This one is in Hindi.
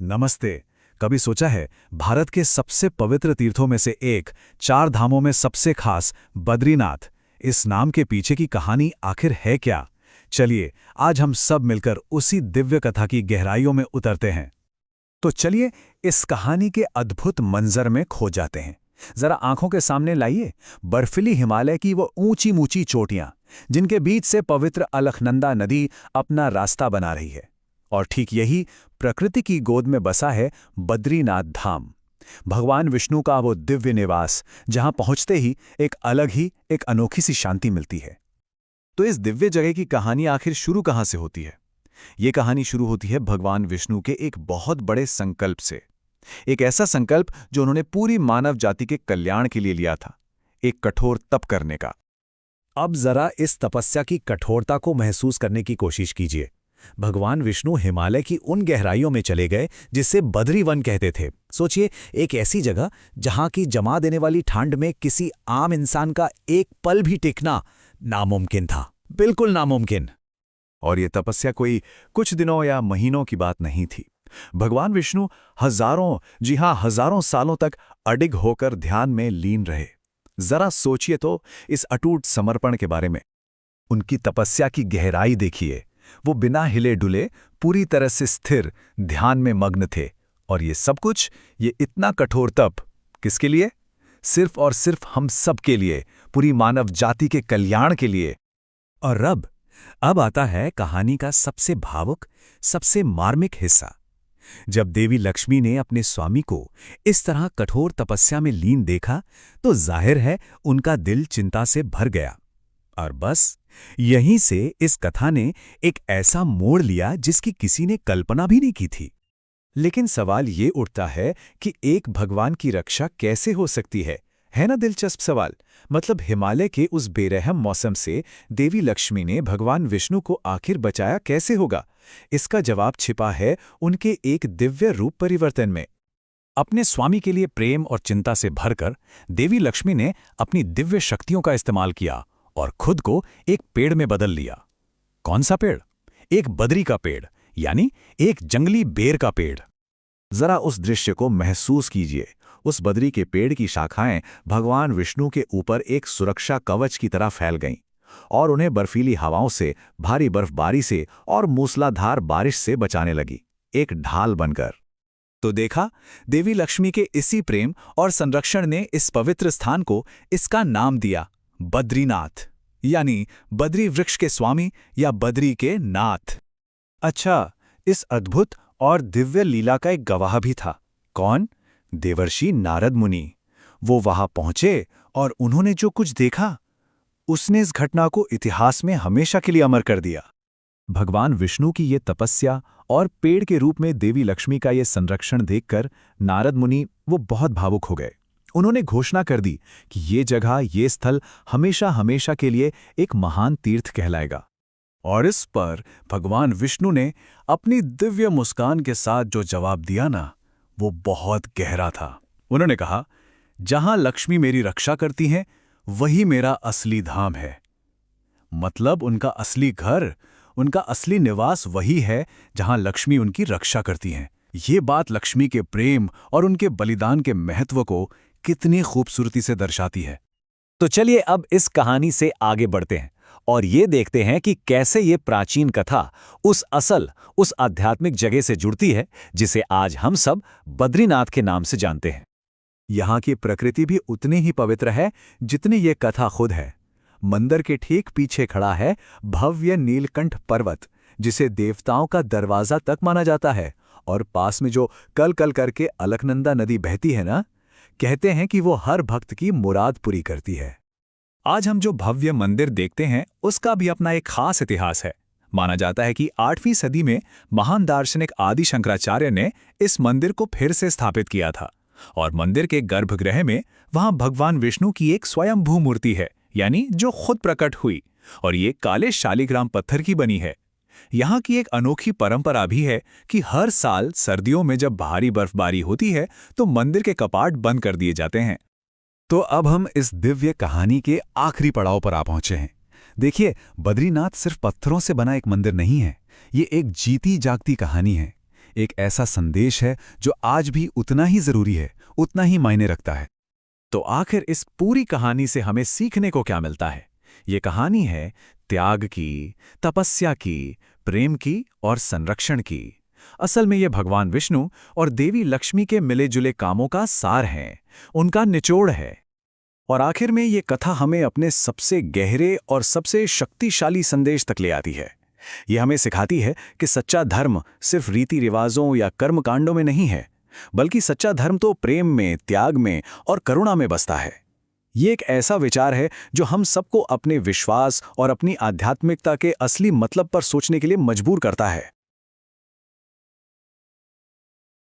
नमस्ते। कभी सोचा है भारत के सबसे पवित्र तीर्थों में से एक, चार धामों में सबसे खास बद्रीनाथ, इस नाम के पीछे की कहानी आखिर है क्या? चलिए आज हम सब मिलकर उसी दिव्य कथा की गहराइयों में उतरते हैं। तो चलिए इस कहानी के अद्भुत मंजर में खो जाते हैं। जरा आंखों के सामने लाइए बर्फीली हिमालय की वो ऊंची ऊंची चोटियां, जिनके बीच से पवित्र अलकनंदा नदी अपना रास्ता बना रही है। और ठीक यही प्रकृति की गोद में बसा है बद्रीनाथ धाम, भगवान विष्णु का वो दिव्य निवास, जहां पहुंचते ही एक अनोखी सी शांति मिलती है। तो इस दिव्य जगह की कहानी आखिर शुरू कहां से होती है? ये कहानी शुरू होती है भगवान विष्णु के एक बहुत बड़े संकल्प से। एक ऐसा संकल्प जो उन्होंने पूरी मानव जाति के कल्याण के लिए लिया था, एक कठोर तप करने का। अब जरा इस तपस्या की कठोरता को महसूस करने की कोशिश कीजिए। भगवान विष्णु हिमालय की उन गहराइयों में चले गए जिसे बद्रीवन कहते थे। सोचिए, एक ऐसी जगह जहां की जमा देने वाली ठंड में किसी आम इंसान का एक पल भी टिकना नामुमकिन था, बिल्कुल नामुमकिन। और ये तपस्या कोई कुछ दिनों या महीनों की बात नहीं थी। भगवान विष्णु हजारों सालों तक अडिग होकर ध्यान में लीन रहे। जरा सोचिए तो इस अटूट समर्पण के बारे में। उनकी तपस्या की गहराई देखिए। वो बिना हिले डुले पूरी तरह से स्थिर ध्यान में मग्न थे। और ये सब कुछ, ये इतना कठोर तप किसके लिए? सिर्फ और सिर्फ हम सब के लिए, पूरी मानव जाति के कल्याण के लिए। और अब आता है कहानी का सबसे भावुक, सबसे मार्मिक हिस्सा। जब देवी लक्ष्मी ने अपने स्वामी को इस तरह कठोर तपस्या में लीन देखा, तो जाहिर है उनका दिल चिंता से भर गया। और बस यहीं से इस कथा ने एक ऐसा मोड़ लिया जिसकी किसी ने कल्पना भी नहीं की थी। लेकिन सवाल ये उठता है कि एक भगवान की रक्षा कैसे हो सकती है ना दिलचस्प सवाल। मतलब हिमालय के उस बेरहम मौसम से देवी लक्ष्मी ने भगवान विष्णु को आखिर बचाया कैसे होगा? इसका जवाब छिपा है उनके एक दिव्य रूप परिवर्तन में। अपने स्वामी के लिए प्रेम और चिंता से भरकर देवी लक्ष्मी ने अपनी दिव्य शक्तियों का इस्तेमाल किया और खुद को एक पेड़ में बदल लिया। कौन सा पेड़? एक बद्री का पेड़, यानी एक जंगली बेर का पेड़। जरा उस दृश्य को महसूस कीजिए। उस बद्री के पेड़ की शाखाएं भगवान विष्णु के ऊपर एक सुरक्षा कवच की तरह फैल गईं और उन्हें बर्फीली हवाओं से, भारी बर्फबारी से और मूसलाधार बारिश से बचाने लगी, एक ढाल बनकर। तो देखा, देवी लक्ष्मी के इसी प्रेम और संरक्षण ने इस पवित्र स्थान को इसका नाम दिया बद्रीनाथ, यानी बद्री वृक्ष के स्वामी या बद्री के नाथ। अच्छा, इस अद्भुत और दिव्य लीला का एक गवाह भी था। कौन? देवर्षि नारद मुनि। वो वहां पहुंचे और उन्होंने जो कुछ देखा, उसने इस घटना को इतिहास में हमेशा के लिए अमर कर दिया। भगवान विष्णु की ये तपस्या और पेड़ के रूप में देवी लक्ष्मी का ये संरक्षण देखकर नारद मुनि वो बहुत भावुक हो गए। उन्होंने घोषणा कर दी कि ये जगह, ये स्थल हमेशा हमेशा के लिए एक महान तीर्थ कहलाएगा। और इस पर भगवान विष्णु ने अपनी दिव्य मुस्कान के साथ जो जवाब दिया ना, वो बहुत गहरा था। उन्होंने कहा, जहां लक्ष्मी मेरी रक्षा करती हैं, वही मेरा असली धाम है। मतलब उनका असली घर, उनका असली निवास वही है जहां लक्ष्मी उनकी रक्षा करती हैं। ये बात लक्ष्मी के प्रेम और उनके बलिदान के महत्व को कितनी खूबसूरती से दर्शाती है। तो चलिए अब इस कहानी से आगे बढ़ते हैं और ये देखते हैं कि कैसे ये प्राचीन कथा उस आध्यात्मिक जगह से जुड़ती है जिसे आज हम सब बद्रीनाथ के नाम से जानते हैं। यहाँ की प्रकृति भी उतनी ही पवित्र है जितनी ये कथा खुद है। मंदिर के ठीक पीछे खड़ा है भव्य नीलकंठ पर्वत, जिसे देवताओं का दरवाजा तक माना जाता है। और पास में जो कल कल करके अलकनंदा नदी बहती है ना, कहते हैं कि वो हर भक्त की मुराद पूरी करती है। आज हम जो भव्य मंदिर देखते हैं उसका भी अपना एक खास इतिहास है। माना जाता है कि 8वीं सदी में महान दार्शनिक आदि शंकराचार्य ने इस मंदिर को फिर से स्थापित किया था। और मंदिर के गर्भगृह में वहां भगवान विष्णु की एक स्वयंभू मूर्ति है, यानी जो खुद प्रकट हुई, और ये काले शालिग्राम पत्थर की बनी है। यहाँ की एक अनोखी परंपरा भी है कि हर साल सर्दियों में जब भारी बर्फबारी होती है तो मंदिर के कपाट बंद कर दिए जाते हैं। तो अब हम इस दिव्य कहानी के आखिरी पड़ाव पर आ पहुंचे हैं। देखिए, बद्रीनाथ सिर्फ पत्थरों से बना एक मंदिर नहीं है, ये एक जीती जागती कहानी है। एक ऐसा संदेश है जो आज भी उतना ही जरूरी है, उतना ही मायने रखता है। तो आखिर इस पूरी कहानी से हमें सीखने को क्या मिलता है? ये कहानी है त्याग की, तपस्या की, प्रेम की और संरक्षण की। असल में ये भगवान विष्णु और देवी लक्ष्मी के मिले-जुले कामों का सार है, उनका निचोड़ है। और आखिर में ये कथा हमें अपने सबसे गहरे और सबसे शक्तिशाली संदेश तक ले आती है। ये हमें सिखाती है कि सच्चा धर्म सिर्फ रीति रिवाजों या कर्मकांडों में नहीं है, बल्कि सच्चा धर्म तो प्रेम में, त्याग में और करुणा में बसता है। ये एक ऐसा विचार है जो हम सबको अपने विश्वास और अपनी आध्यात्मिकता के असली मतलब पर सोचने के लिए मजबूर करता है।